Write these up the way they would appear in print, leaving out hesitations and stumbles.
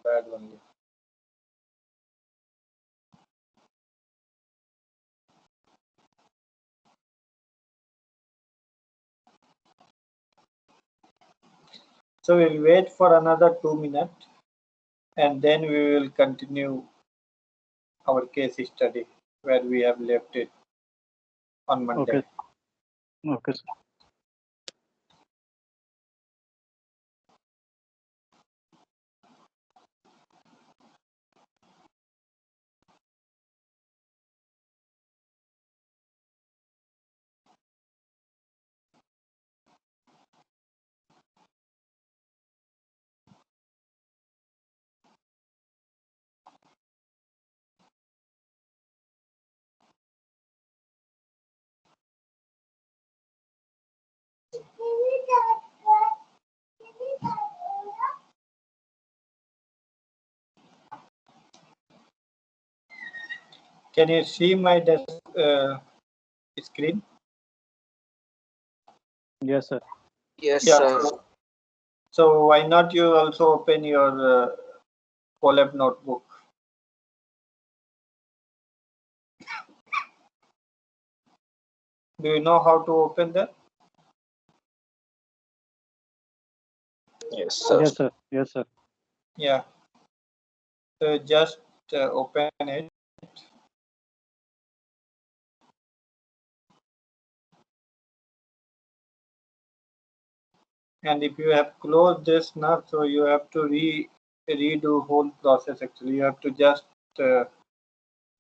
bad only. So we'll wait for another 2 minutes and then we will continue our case study where we have left it on Monday. Okay. Okay, sir. Can you see my screen? Yes, sir. Yes, Yeah. sir. So why not you also open your Colab notebook? Do you know how to open that? Yes, sir. Yes, sir. Yes, sir. Yeah. So just open it. And if you have closed this now, so you have to redo whole process. Actually, you have to just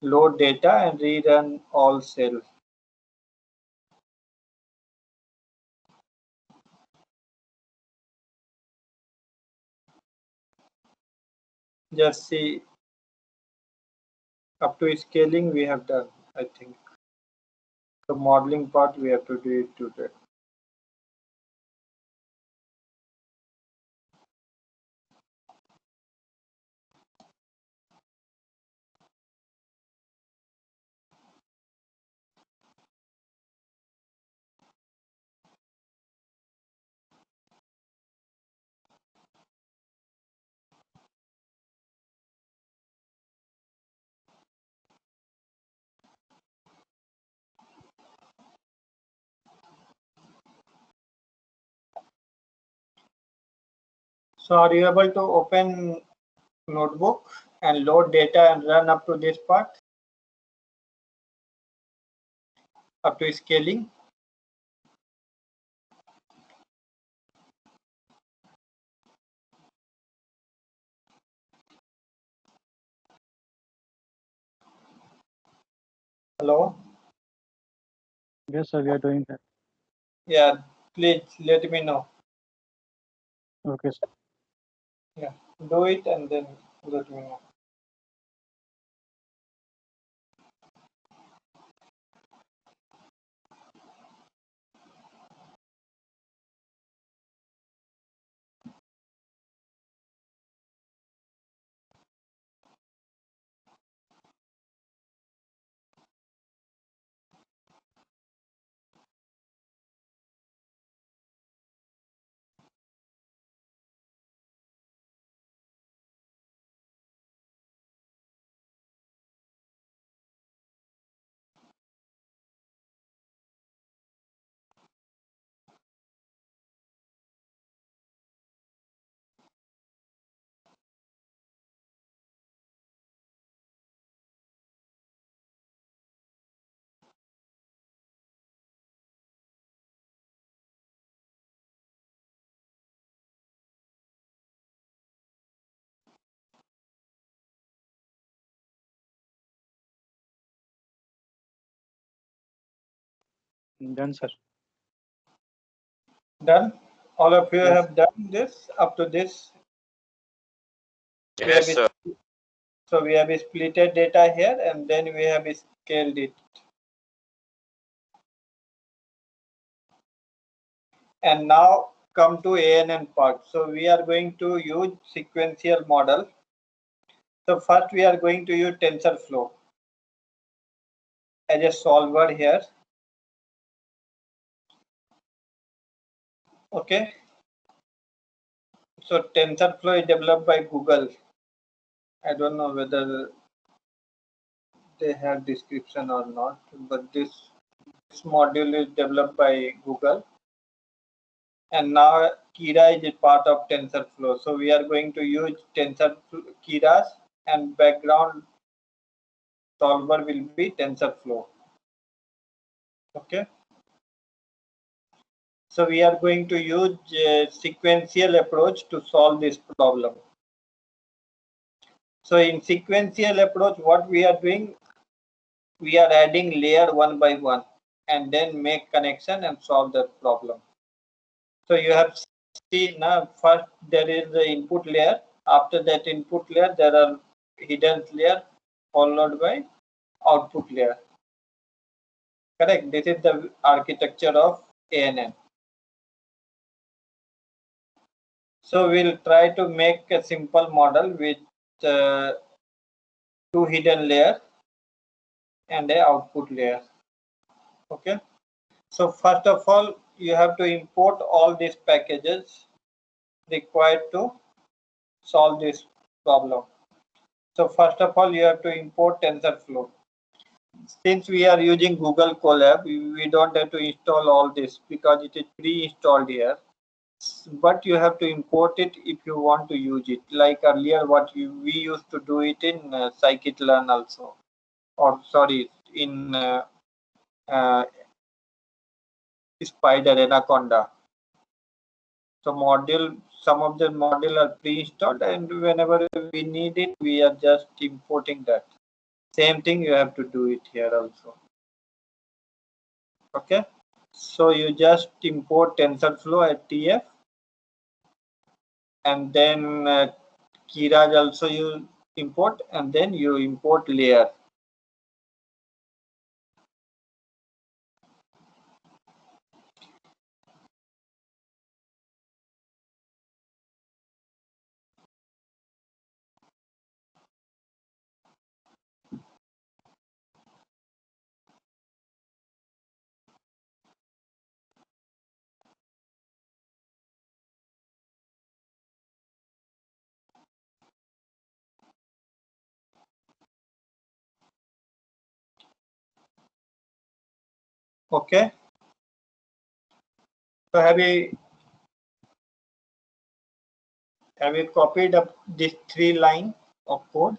load data and rerun all cells. Just see, up to scaling we have done, I think. The modeling part we have to do it today. So are you able to open notebook and load data and run up to this part? Up to scaling? Hello? Yes, sir. We are doing that. Yeah, please let me know. Okay, sir. Yeah, do it and then let me know. Done, sir. Done? All of you Yes. have done this up to this? Yes, sir. So we have splitted data here and then we have scaled it. And now come to ANN part. So we are going to use sequential model. So first we are going to use TensorFlow as a solver here. Okay. So TensorFlow is developed by Google. I don't know whether they have description or not, but this module is developed by Google, and now Keras is part of TensorFlow. So we are going to use Keras, and background solver will be TensorFlow. Okay. So we are going to use a sequential approach to solve this problem. So in sequential approach, what we are doing, we are adding layer one by one and then make connection and solve that problem. So you have seen now, first there is the input layer. After that input layer, there are hidden layer followed by output layer. Correct. This is the architecture of ANN. So we'll try to make a simple model with two hidden layer and a output layer. Okay. So first of all, you have to import all these packages required to solve this problem. So first of all, you have to import TensorFlow. Since we are using Google Colab, we don't have to install all this because it is pre-installed here. But you have to import it if you want to use it. Like earlier, we used to do it in scikit-learn also, or sorry, in Spider Anaconda. So some of the module are pre-installed, and whenever we need it, we are just importing that. Same thing you have to do it here also. Okay. So you just import TensorFlow at TF, and then Keras also you import, and then you import layer. Okay. So have you copied up this 3 line of code?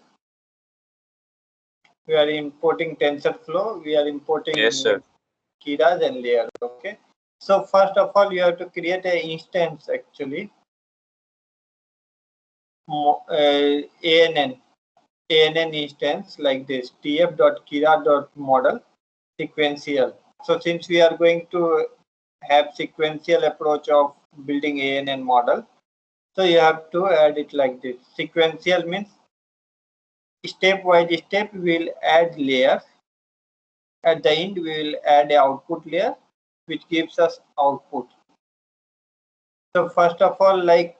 We are importing TensorFlow. We are importing Keras and layer. Okay. So first of all, you have to create an instance actually. ANN instance like this tf.keras.model sequential. So since we are going to have sequential approach of building ANN model, so you have to add it like this. Sequential means step by step we will add layers. At the end we will add a output layer which gives us output. So first of all, like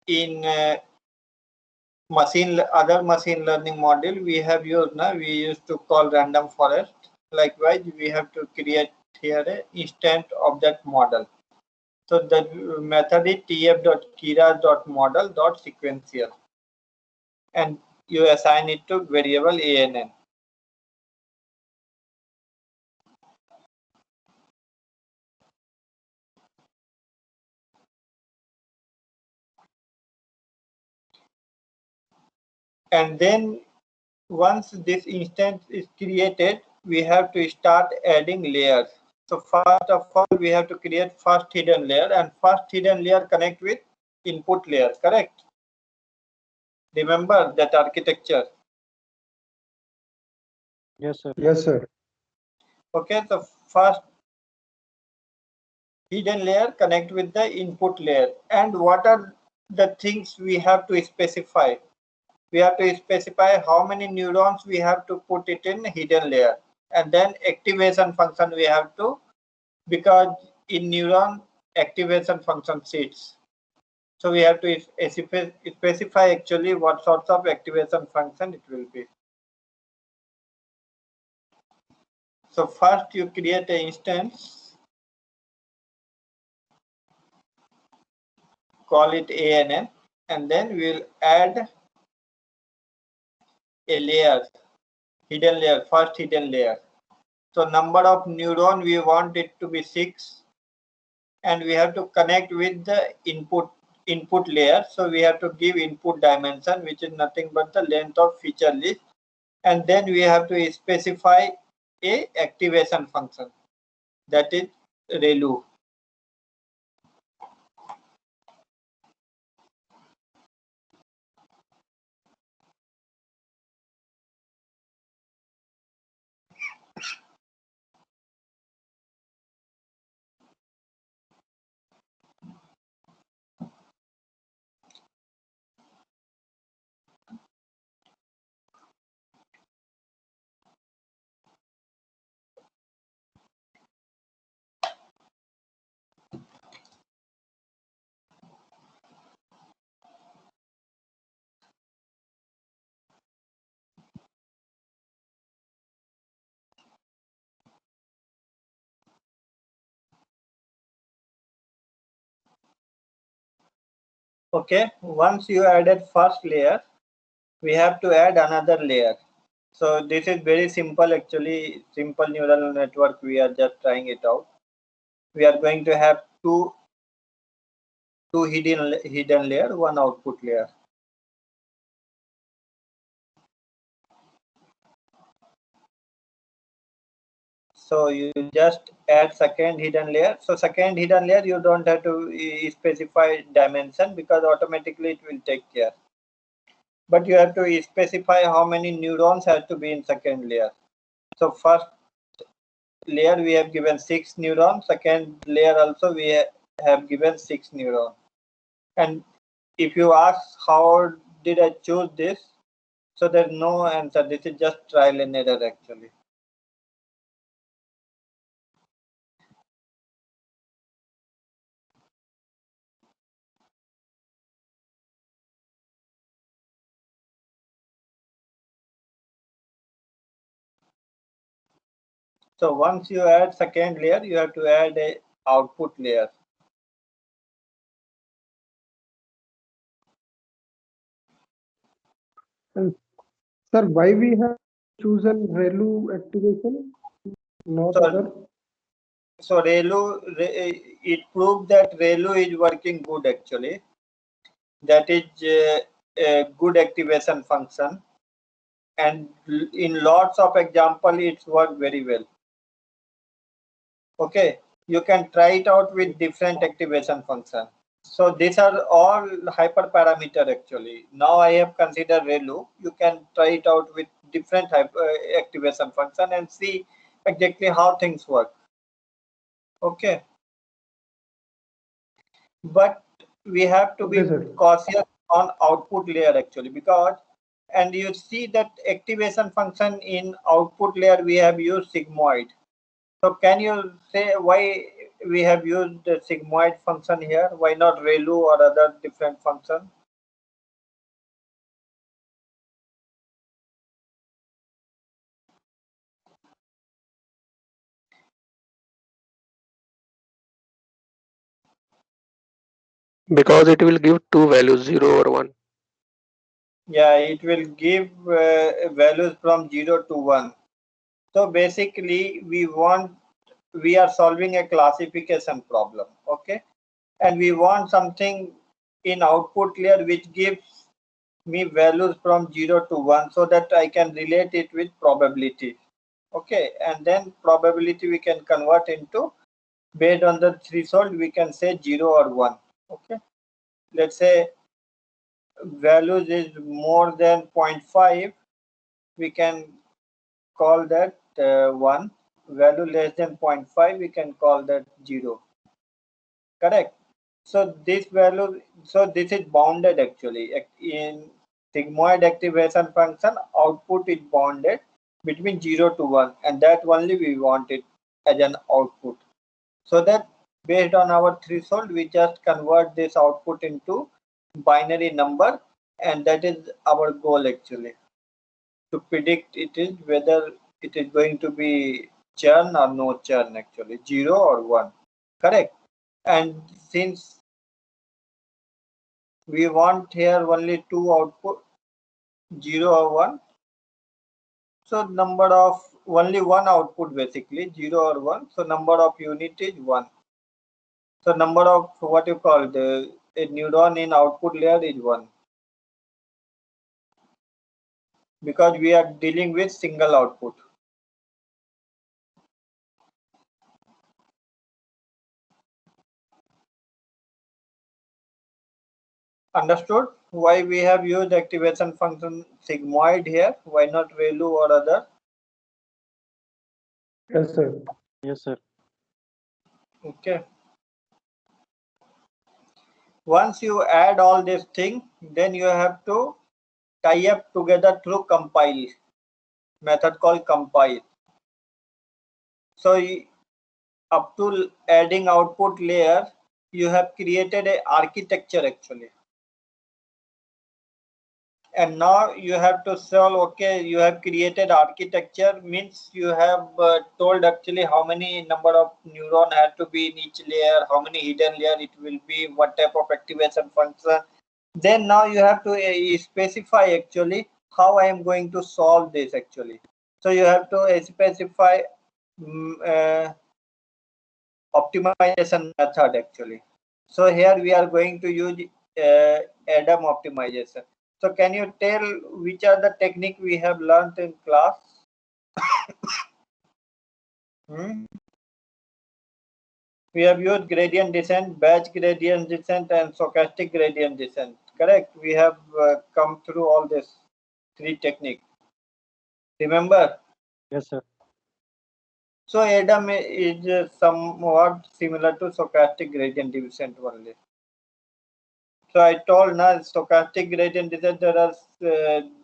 in other machine learning module we have used now, we used to call random forest. Likewise, we have to create here an instance of that model. So the method is tf.keras.model.sequential, and you assign it to variable ANN. And then once this instance is created, we have to start adding layers. So first of all, we have to create first hidden layer, and first hidden layer connect with input layer, correct? Remember that architecture. Yes, sir. Yes, sir. Okay, so first hidden layer connect with the input layer. And what are the things we have to specify? We have to specify how many neurons we have to put it in hidden layer, and then activation function we have to, because in neuron activation function sits. So we have to specify actually what sorts of activation function it will be. So first you create an instance, call it ANN, and then we'll add a layer, hidden layer, first hidden layer. So number of neuron, we want it to be 6, and we have to connect with the input layer. So we have to give input dimension, which is nothing but the length of feature list, and then we have to specify a activation function, that is ReLU. Okay, once you added first layer, we have to add another layer. So this is very simple, actually simple neural network. We are just trying it out. We are going to have two hidden layer, one output layer. So you just add second hidden layer. So second hidden layer, you don't have to specify dimension, because automatically it will take care. But you have to specify how many neurons have to be in second layer. So first layer we have given 6 neurons. Second layer also we have given 6 neurons. And if you ask how did I choose this, so there's no answer. This is just trial and error actually. So once you add second layer, you have to add a output layer. And sir, why we have chosen ReLU activation, not other? So ReLU, it proved that ReLU is working good actually. That is a good activation function, and in lots of example it's worked very well. Okay, you can try it out with different activation function. So these are all hyperparameter actually. Now I have considered ReLU. You can try it out with different activation function and see exactly how things work. Okay, but we have to be cautious on output layer actually, because, and you see that activation function in output layer we have used sigmoid. So can you say why we have used the sigmoid function here? Why not ReLU or other different function? Because it will give two values, 0 or 1. Yeah, it will give values from 0 to 1. So basically we are solving a classification problem, okay? And we want something in output layer which gives me values from 0 to 1, so that I can relate it with probability. Okay, and then probability we can convert into, based on the threshold, we can say 0 or 1. Okay, let's say values is more than 0.5, we can call that 1. Value less than 0.5, we can call that 0. Correct. So this value, so this is bounded actually. In sigmoid activation function, output is bounded between 0 to 1, and that only we want it as an output. So that based on our threshold, we just convert this output into binary number, and that is our goal actually, to predict it is whether it is going to be churn or no churn actually, 0 or 1. Correct. And since we want here only two output, 0 or 1, So number of only one output basically 0 or 1. So number of unit is 1. So number of what you call the a neuron in output layer is 1. Because we are dealing with single output. Understood why we have used activation function sigmoid here? Why not ReLU or other? Yes, sir. Yes, sir. Okay. Once you add all this thing, then you have to tie up together through compile method called compile. So up to adding output layer, you have created a architecture actually. And now you have to solve, okay, you have created architecture means you have told actually how many number of neuron have to be in each layer, how many hidden layer it will be, what type of activation function. Then now you have to specify actually how I am going to solve this actually. So you have to specify optimization method actually. So here we are going to use ADAM optimization. So can you tell which are the technique we have learned in class? We have used gradient descent, batch gradient descent, and stochastic gradient descent. Correct? We have come through all this three techniques. Remember? Yes, sir. So ADAM is somewhat similar to stochastic gradient descent only. So I told now stochastic gradient descent, there are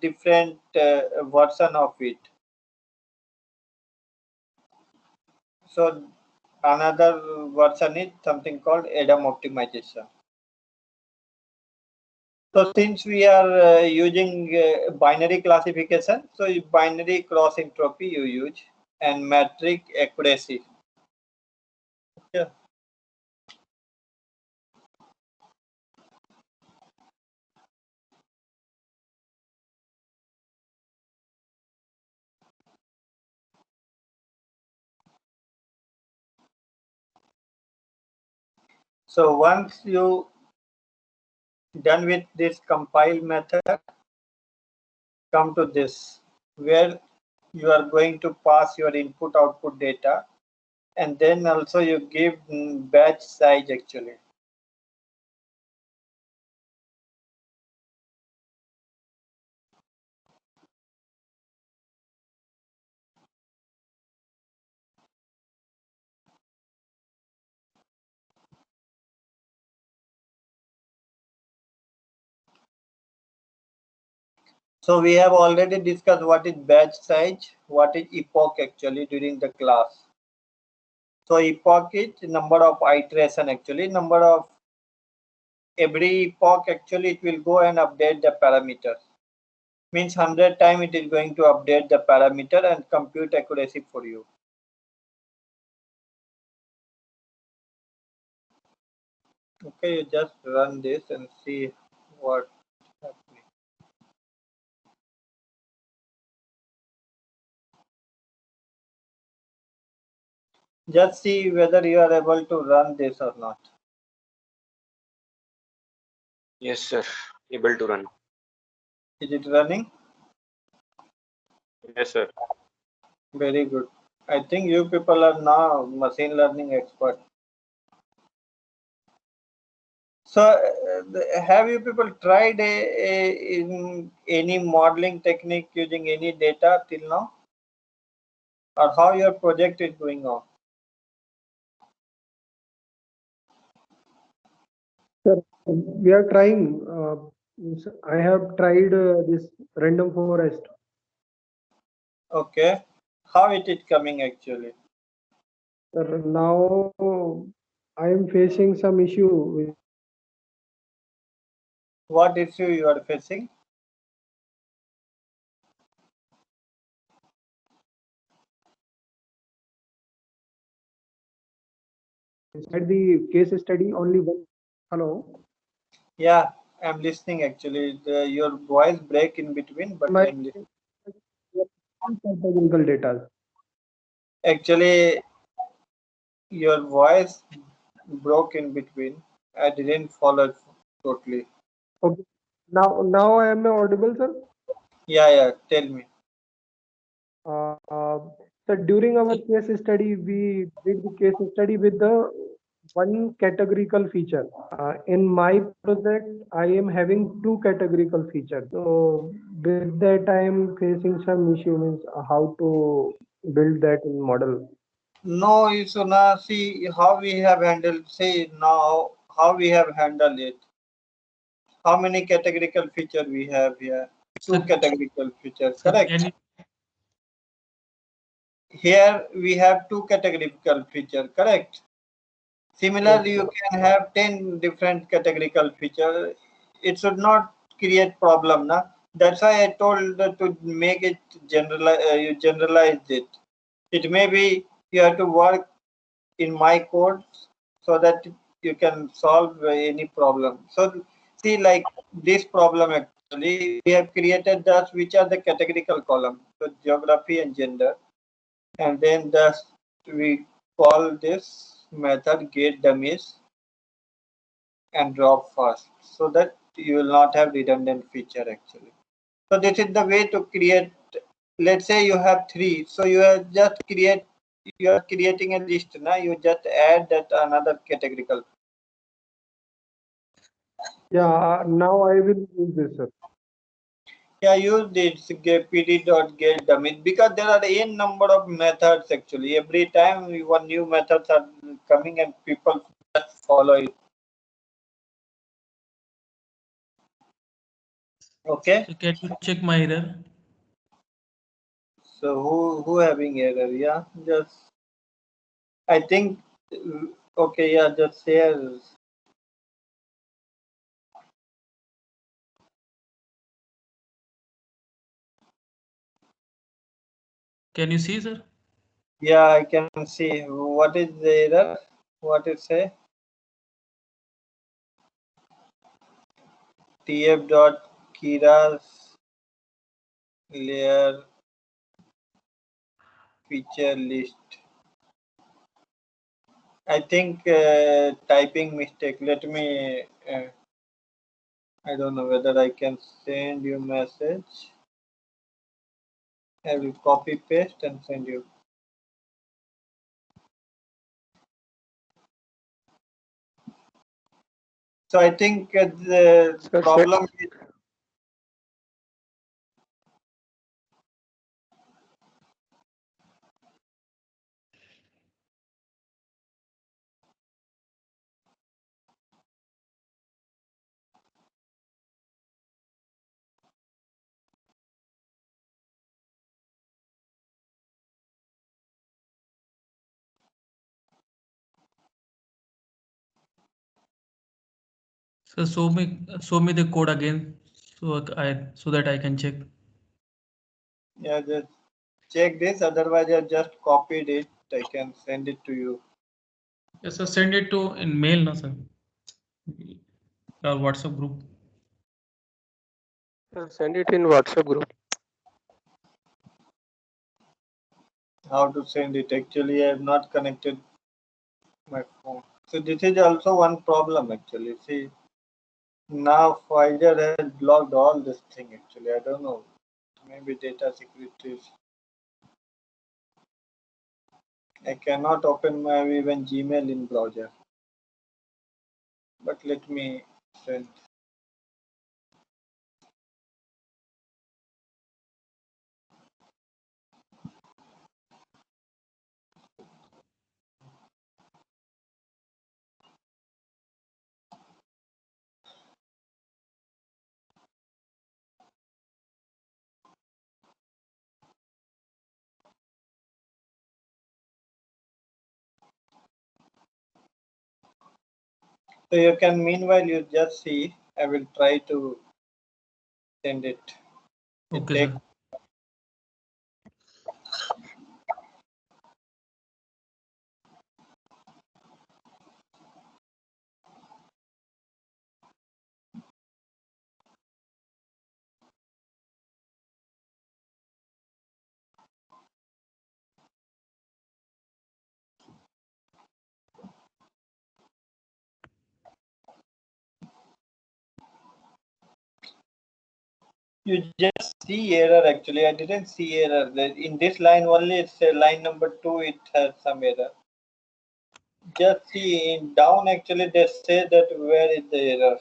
different version of it. So another version is something called ADAM optimization. So since we are using binary classification, so binary cross entropy you use and metric accuracy. Yeah. So once you done with this compile method, come to this where you are going to pass your input output data, and then also you give batch size actually. So we have already discussed what is batch size, what is epoch actually during the class. So epoch is number of iteration actually, number of every epoch actually it will go and update the parameters. Means 100 times it is going to update the parameter and compute accuracy for you. Okay, you just run this and see what happening. Just see whether you are able to run this or not. Yes, sir. Able to run. Is it running? Yes, sir. Very good. I think you people are now machine learning expert. So have you people tried in any modeling technique using any data till now? Or how your project is going on? Sir, we are trying. I have tried this random forest. Okay. How it is coming actually? Sir, now I am facing some issue with What issue you are facing? inside the case study only one. Hello. Yeah, I'm listening actually. Your voice break in between, but I'm listening. categorical data. Actually, your voice broke in between. I didn't follow it totally. Okay. Now I am audible, sir. Yeah, tell me. So during our case study, we did the case study with the one categorical feature. In my project, I am having two categorical features. So with that, I am facing some issue means how to build that in model. No, Isuna, see how we have handled, say now how we have handled it. How many categorical feature we have here? Two Sir, categorical features, sir, correct? can you, Here we have two categorical feature, correct? Similarly, you can have 10 different categorical feature. It should not create problem, na? That's why I told to make it you generalized it. It may be you have to work in my code so that you can solve any problem. So see, like this problem actually, we have created thus which are the categorical column, so geography and gender, and then thus we call this method get dummies and drop first, so that you will not have redundant feature actually. So this is the way to create. Let's say you have three, so you are just create. You are creating a list now. You just add that another categorical. Yeah, now I will use this, sir. Yeah, use this pd.get dummy because there are n number of methods actually. Every time one new methods are coming and people just follow it. Okay. so can you check my error? So who having error? Yeah, just I think okay. Yeah, just share. Can you see, sir? Yeah, I can see. What is the error? What it say? tf dot Kira's layer feature list. I think typing mistake. Let me. I don't know whether I can send you message. I will copy paste and send you. So I think the Sir, problem is So show me the code again, so that I can check. yeah. Just check this. Otherwise, I just copied it. I can send it to you. Yes, sir. Send it to in mail, no, sir. Or WhatsApp group. send it in WhatsApp group. How to send it? Actually, I have not connected my phone. So this is also one problem actually. See, now Pfizer has blocked all this thing actually. I don't know. Maybe data security. I cannot open my even Gmail in browser. But let me send. So you can meanwhile you just see. I will try to send it. It Okay, takes sir. You just see error actually. I didn't see error. In this line only, it's line number 2, it has some error. Just see in down actually they say that where is the error.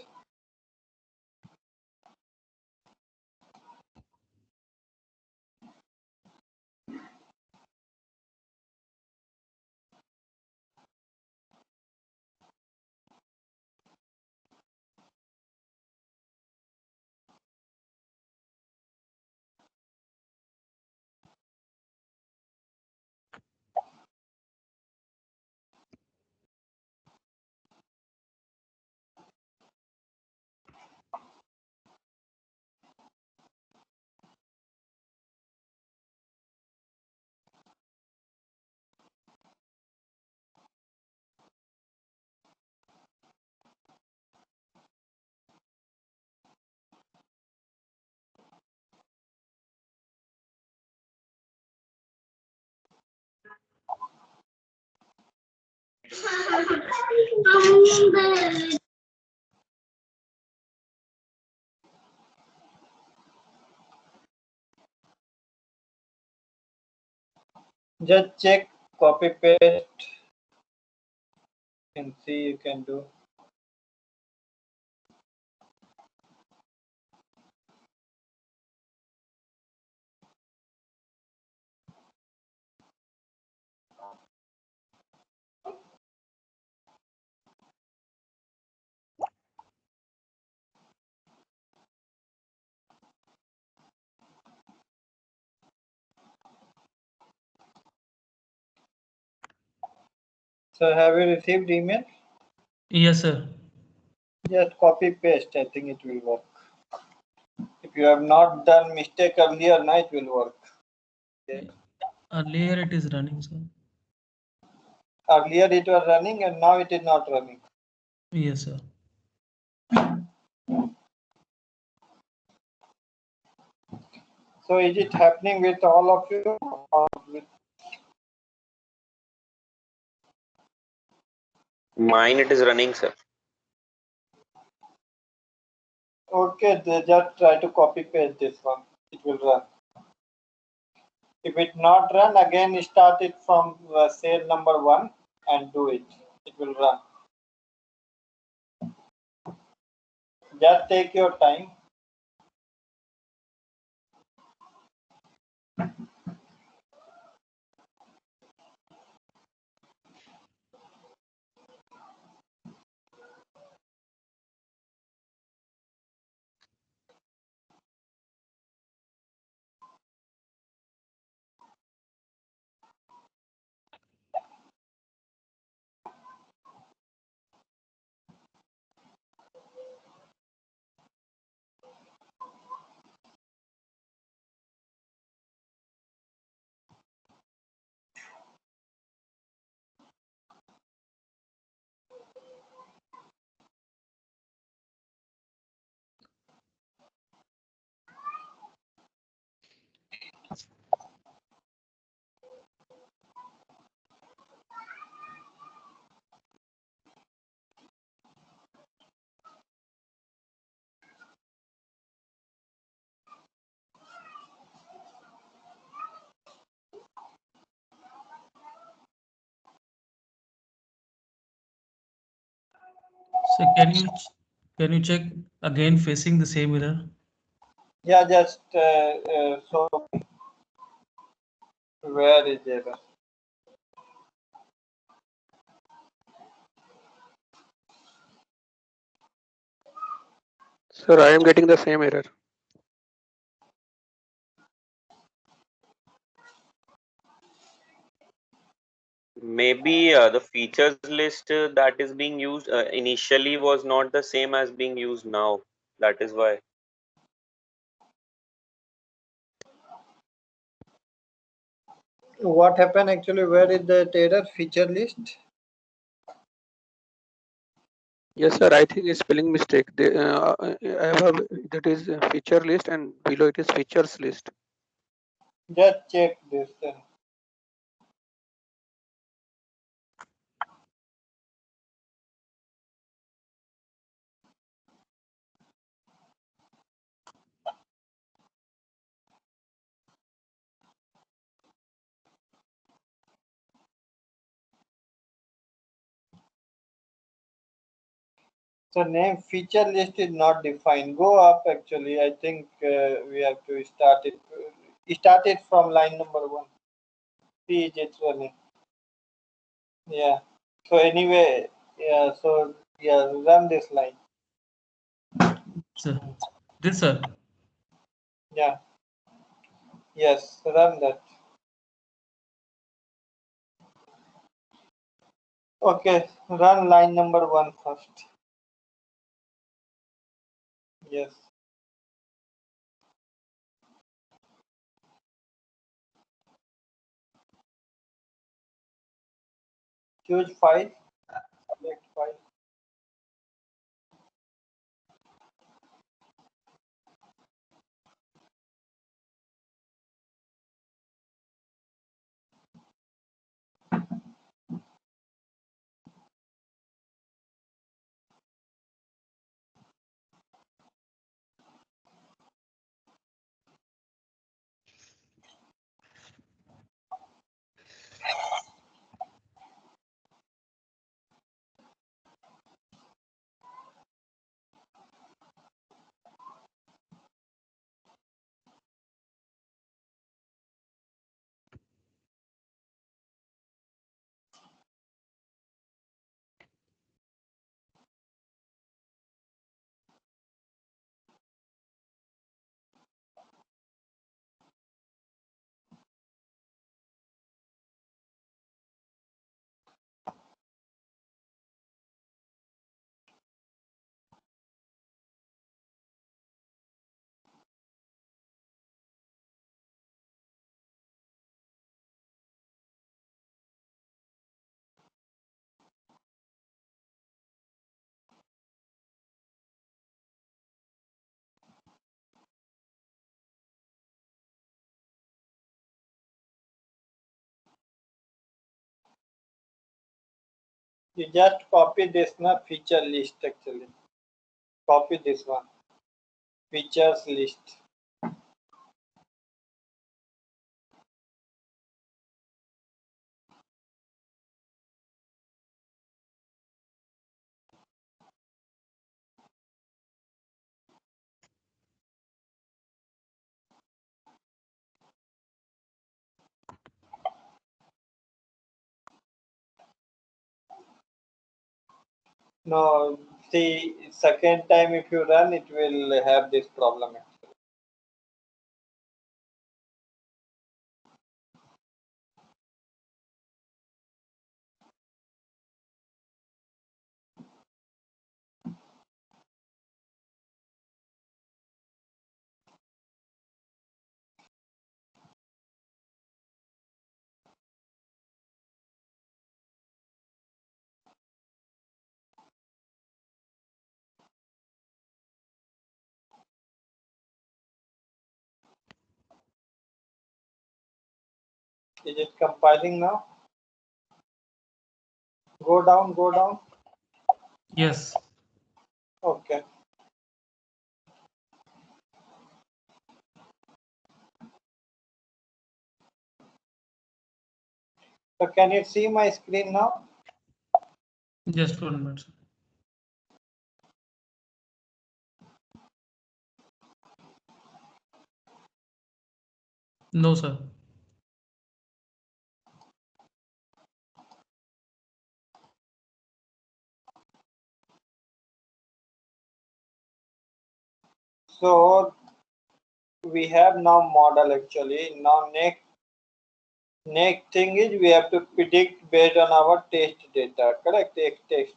Just check, copy paste and see you can do. So have you received email? Yes, sir. Just copy paste. I think it will work. If you have not done mistake earlier, now it will work. Okay. Earlier it is running, sir. Earlier it was running and now it is not running. Yes, sir. So is it happening with all of you? Or with Mine it is running, sir. okay, just try to copy paste this one. It will run. If it not run, again start it from cell number 1 and do it. It will run. Just take your time. So can you check again facing the same error? Yeah, just so where is error? Sir, I am getting the same error. Maybe the features list that is being used initially was not the same as being used now. That is why. What happened actually? Where is the error? Feature list? Yes, sir. I think it's spelling mistake. I have that is a feature list and below it is features list. Just check this then. So name feature list is not defined. Go up actually. I think we have to start it. Start it from line number 1. See is it running. Yeah. So anyway, yeah. So yeah, run this line. Sir. This sir. Yeah. Yes. Run that. Okay. Run line number 1 first. Yes. Choose file. Select file. You just copy this na feature list actually. Copy this one. Features list. No, see, second time if you run, it will have this problem. Is it compiling now? Go down, go down. Yes. Okay. So can you see my screen now? Just 1 minute. Sir. No, sir. So we have now model actually. Now next thing is we have to predict based on our test data, correct? Test.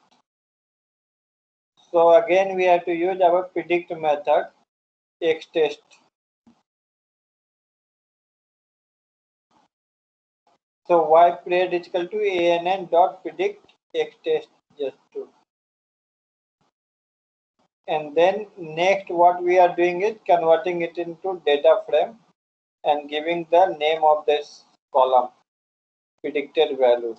So again we have to use our predict method x test. So y pred is equal to ann dot predict x test just to. And then next what we are doing is converting it into data frame and giving the name of this column predicted values.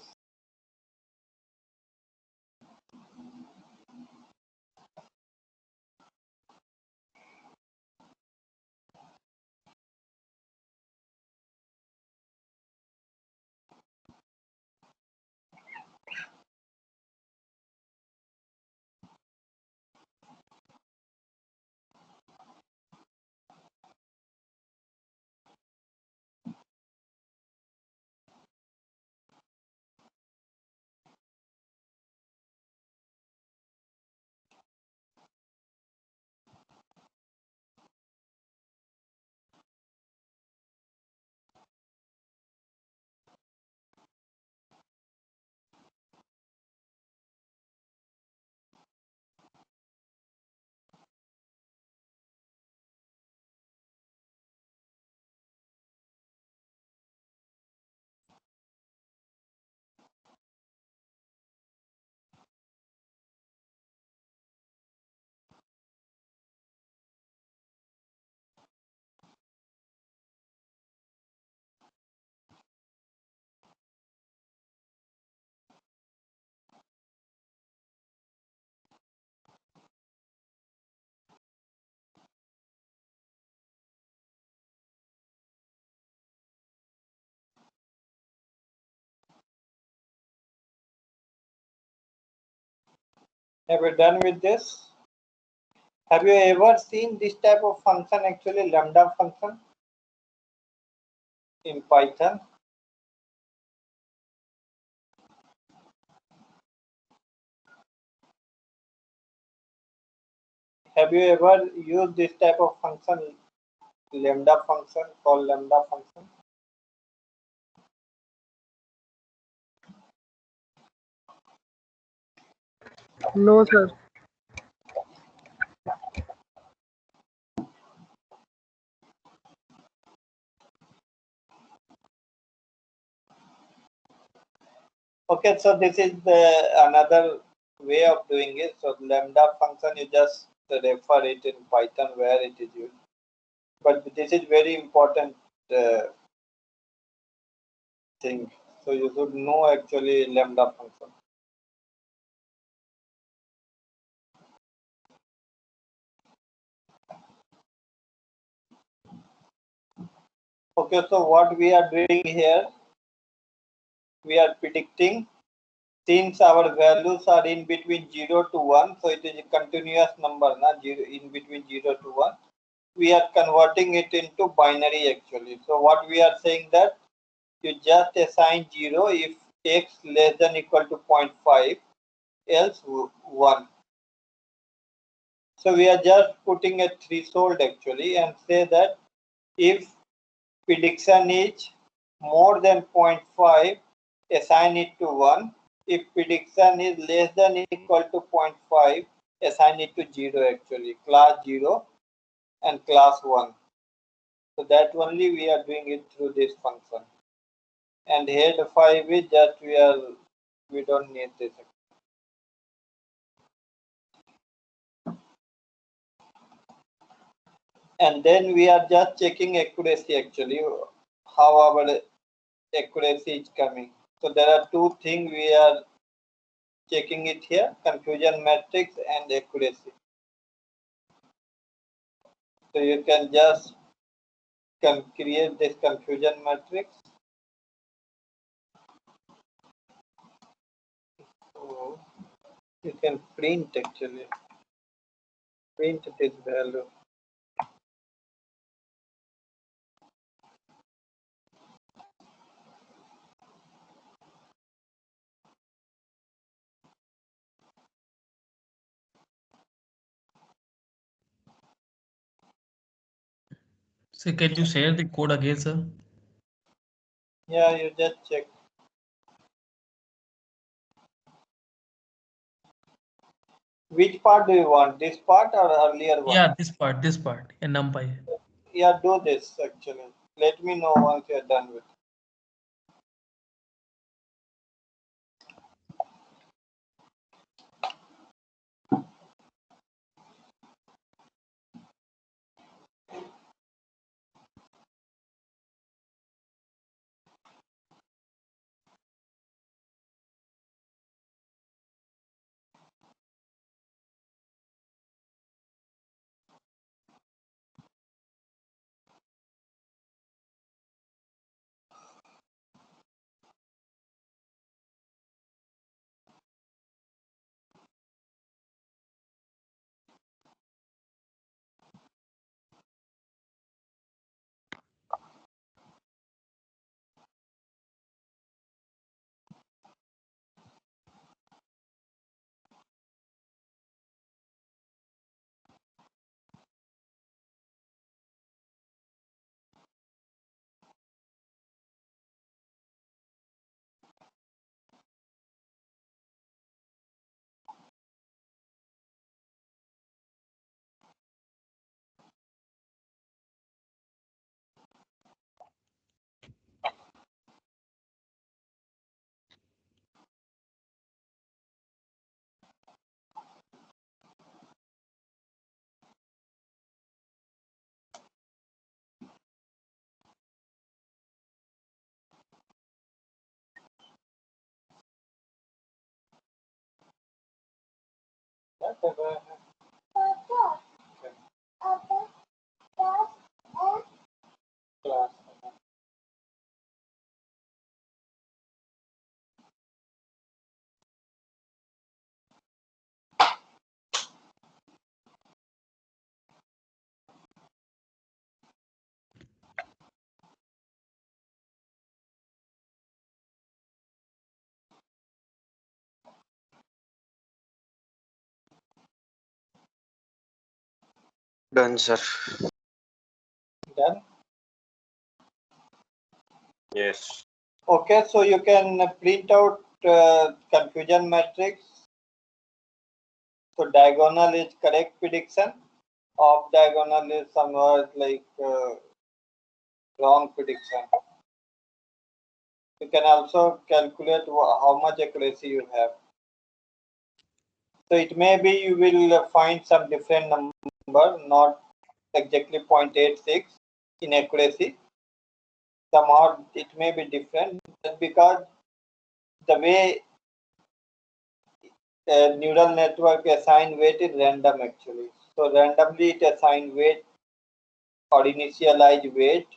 Have you done with this? Have you ever seen this type of function, actually lambda function in Python? Have you ever used this type of function, lambda function, called lambda function? No, sir. Okay, so this is another way of doing it. So lambda function, you just refer it in Python where it is used. But this is very important thing. So you should know actually lambda function. Okay, so what we are doing here, we are predicting, since our values are in between 0 to 1, so it is a continuous number, in between 0 to 1. We are converting it into binary actually. So what we are saying that you just assign 0 if x less than equal to 0.5, else 1. So we are just putting a threshold actually and say that if prediction is more than 0.5, assign it to 1. If prediction is less than equal to 0.5, assign it to 0 actually, class 0 and class 1. So that only we are doing it through this function. And head 5 is just we don't need this. And then we are just checking accuracy actually, how our accuracy is coming. So there are two things we are checking it here, confusion matrix and accuracy. So you can just create this confusion matrix. So you can print actually, print this value. So can you share the code again, sir? Yeah, you just check. Which part do you want? This part or earlier one? Yeah, this part in NumPy. Yeah, do this actually. Let me know once you're done with it. Whatever. Class. Done, sir. Done. Yes. Okay, so you can print out confusion matrix. So diagonal is correct prediction. Off diagonal is somewhere like wrong prediction. You can also calculate how much accuracy you have. So it may be you will find some different number, not exactly 0.86 in accuracy. Somehow it may be different because the way neural network assign weight is random actually. So randomly it assign weight or initialize weight.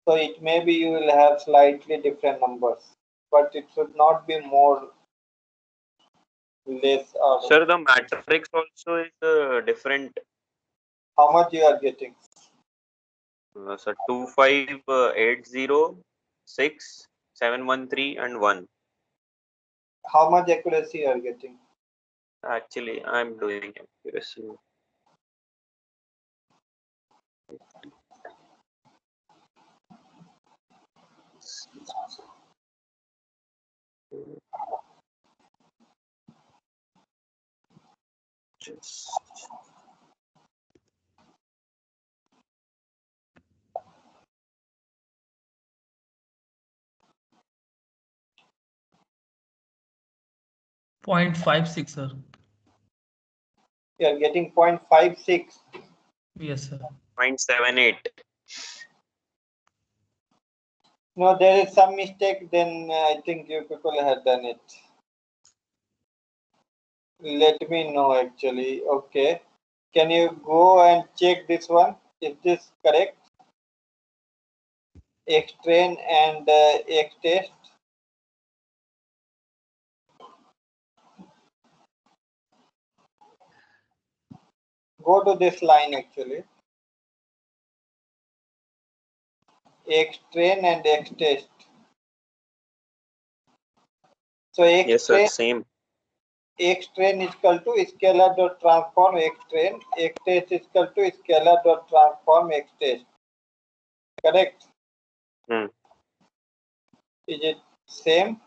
So it may be you will have slightly different numbers, but it should not be more, less, or Sir, the matrix also is different. how much you are getting. So 25806 713 and 1. How much accuracy you are getting. Actually, I'm doing accuracy. Just 0.56, sir. You are getting 0.56. Yes, sir. 0.78. No, there is some mistake. Then I think you people have done it. Let me know actually. Okay. Can you go and check this one? Is this correct? Xtrain and Xtest. Go to this line actually. Xtrain and Xtest. So Yes, sir. Xtrain, Same. Xtrain is equal to scalar dot transform Xtrain. Xtest is equal to scalar dot transform Xtest. Correct? Hmm. Is it same?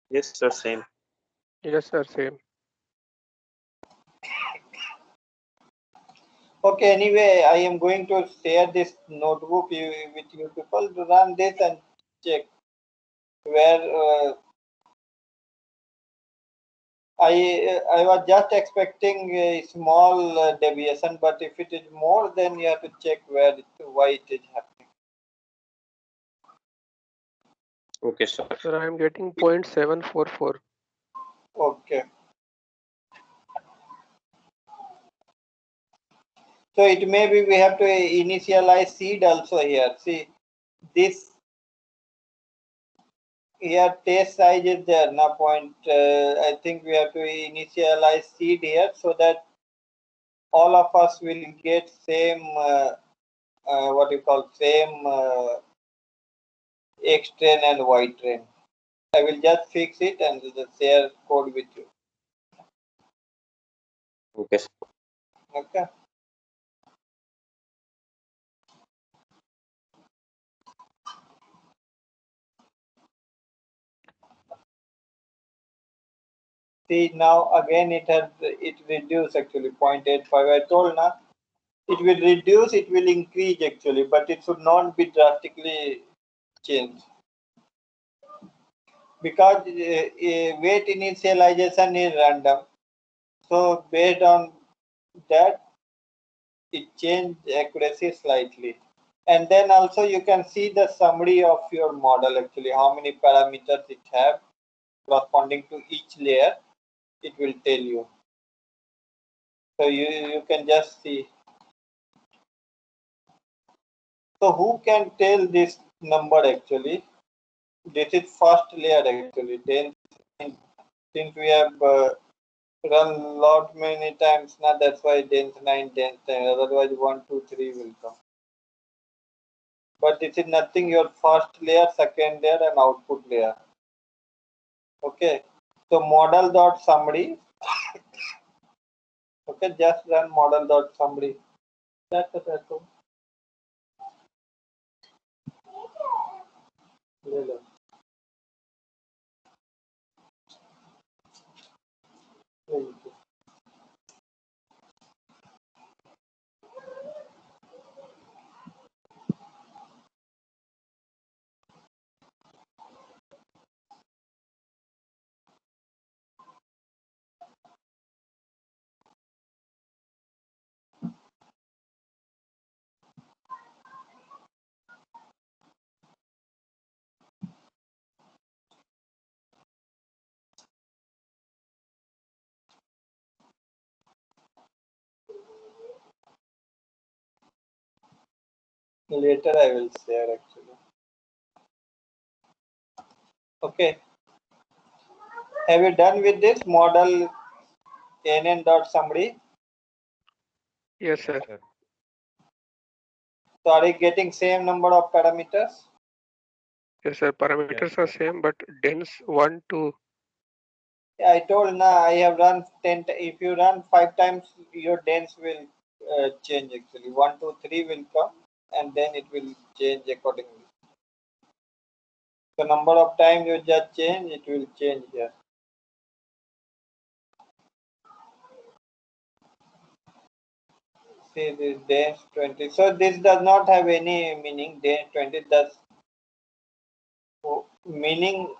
Yes, sir. Same. Yes, sir, same. Okay, anyway, I am going to share this notebook with you people to run this and check where I was just expecting a small deviation, but if it is more, then you have to check why it is happening. Okay, sir. Sir, I am getting 0.744. Okay. So it may be we have to initialize seed also here. See, this here test size is there. Now point, I think we have to initialize seed here so that all of us will get same what you call same X train and Y train. I will just fix it and share code with you. Okay, sir. Okay. See now again it reduced actually 0.85. I told now it will reduce, it will increase actually, but it should not be drastically changed because weight initialization is random. So based on that, it changed accuracy slightly. And then also you can see the summary of your model actually, how many parameters it have corresponding to each layer, it will tell you. So you can just see. So who can tell this number actually? This is first layer actually. Then since we have run lot many times now, that's why dense 9, dense 10. Otherwise 1, 2, 3 will come. But this is nothing, your first layer, second layer and output layer. Okay. So model dot summary. Okay, just run model.summary. That's all. Later I will share actually. Okay. Have you done with this model nn.summary? Yes, sir. So are you getting same number of parameters? Yes, sir. Parameters are same, but dense 1, 2. Yeah, I told now I have run 10. If you run 5 times, your dense will change actually. 1, 2, 3 will come and then it will change accordingly. The number of times you just change, it will change here. See this dense 20. So this does not have any meaning. Dense 20 does meaning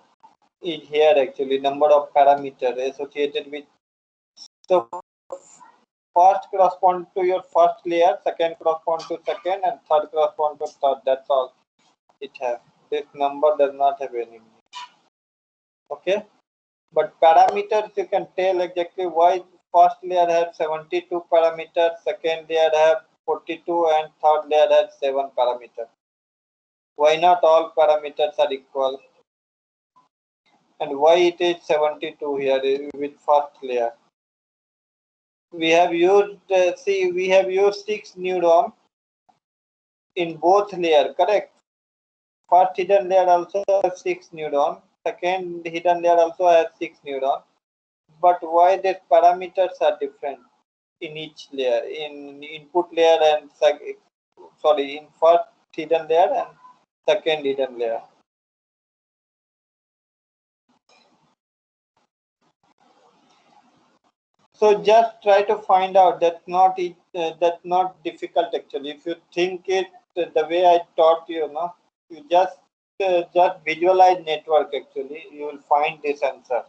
is here actually. Number of parameters associated with. So first correspond to your first layer, second correspond to second, and third correspond to third. That's all it has. This number does not have any meaning. Okay, but parameters you can tell exactly why first layer has 72 parameters, second layer have 42, and third layer has 7 parameters. Why not all parameters are equal? And why it is 72 here with first layer? We have used we have used 6 neuron in both layer, correct? First hidden layer also has 6 neuron, second hidden layer also has 6 neuron. But why the parameters are different in each layer, in input layer and in first hidden layer and second hidden layer? So just try to find out. That's not difficult actually. If you think it the way I taught you, no, you just visualize network actually. You will find this answer.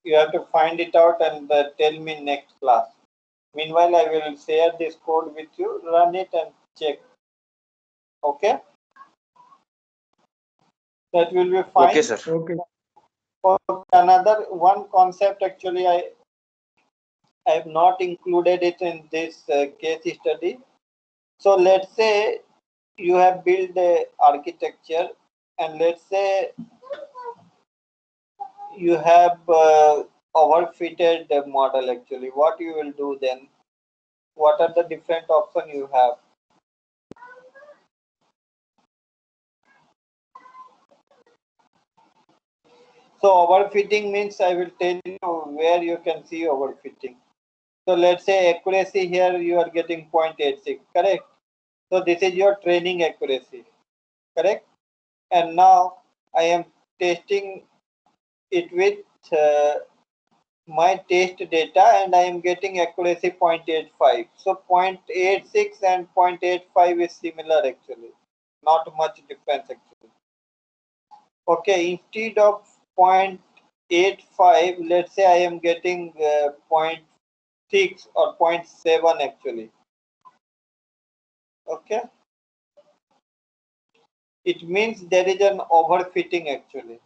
You have to find it out and tell me next class. Meanwhile, I will share this code with you. Run it and check. Okay. That will be fine. Okay, sir. Okay. For another one concept, actually, I have not included it in this case study. So let's say you have built the architecture, and let's say you have overfitted the model. Actually, what you will do then? What are the different options you have? So overfitting means I will tell you where you can see overfitting. So let's say accuracy here you are getting 0.86, correct? So this is your training accuracy, correct? And now I am testing it with my test data and I am getting accuracy 0.85. So 0.86 and 0.85 is similar actually, not much difference actually. Okay, instead of 0.85, let's say I am getting 0.6 or 0.7 actually. Okay, it means there is an overfitting actually,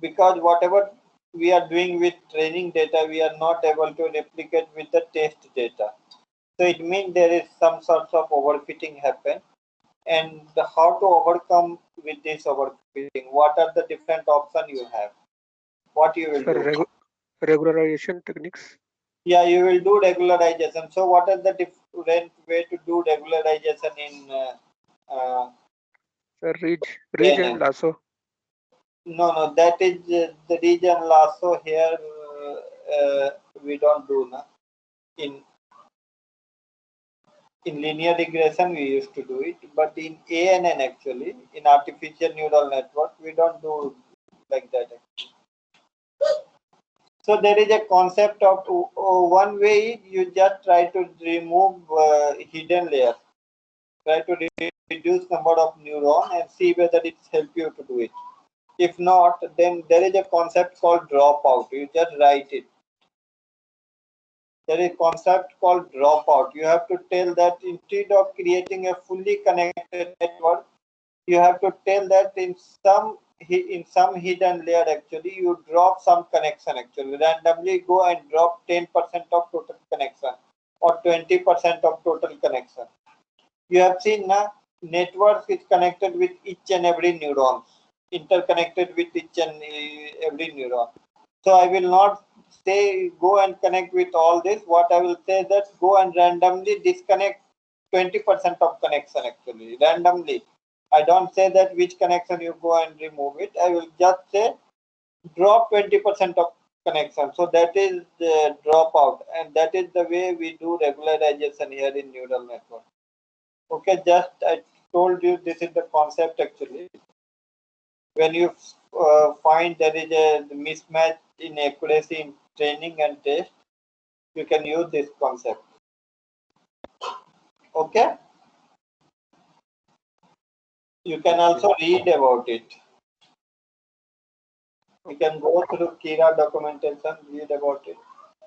because whatever we are doing with training data, we are not able to replicate with the test data. So it means there is some sort of overfitting happen. And how to overcome with this overfitting? What are the different options you have? What you will Sir, do? regularization techniques. Yeah, you will do regularization. So what are the different way to do regularization in Sir, ridge and KNN? lasso. No, that is the region lasso here. we don't do now. In linear regression, we used to do it, but in ANN actually, in artificial neural network, we don't do like that. So there is a concept of one way you just try to remove hidden layers, try to reduce number of neurons and see whether it helps you to do it. If not, then there is a concept called dropout. You just write it. There is a concept called dropout. You have to tell that instead of creating a fully connected network, you have to tell that in some hidden layer actually you drop some connection actually. Randomly go and drop 10% of total connection or 20% of total connection. You have seen now network is connected with each and every neurons, interconnected with each and every neuron. So I will not say go and connect with all this. What I will say that go and randomly disconnect 20% of connection actually, randomly. I don't say that which connection you go and remove it. I will just say drop 20% of connection. So that is the dropout, and that is the way we do regularization here in neural network. Okay, just I told you this is the concept actually. When you find there is a mismatch in accuracy in training and test, you can use this concept. Okay. You can also read about it. You can go through Kira documentation, read about it.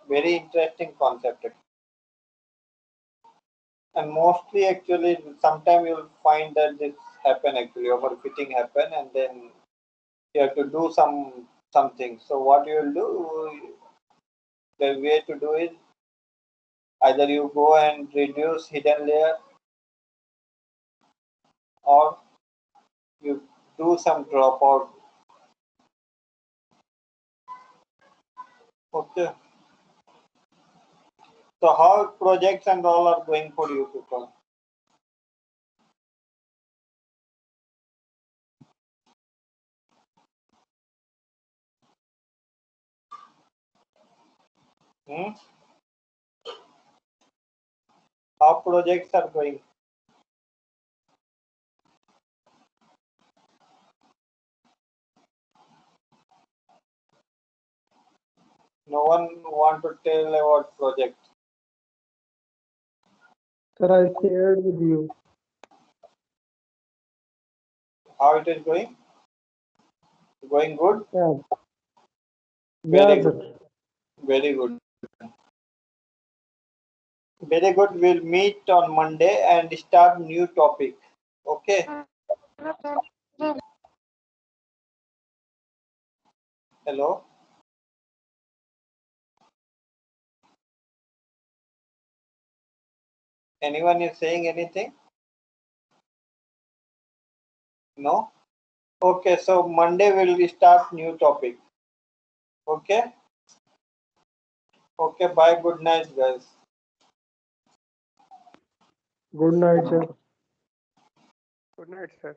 Very interesting concept. And mostly actually, sometimes you'll find that this happen actually, overfitting happen, and then you have to do something. So what you will do, the way to do is either you go and reduce hidden layer or you do some dropout. Okay. So how projects and all are going for you people? How projects are going? No one want to tell about project. Sir, I shared with you. How it is going? Going good? Yeah. Very Yeah, good. sir. Very good. Very good. We'll meet on Monday and start new topic. Okay. Hello. Anyone is saying anything? No? Okay, so Monday we'll start new topic. Okay? Okay, bye. Good night, guys. Good night, sir. Good night, sir.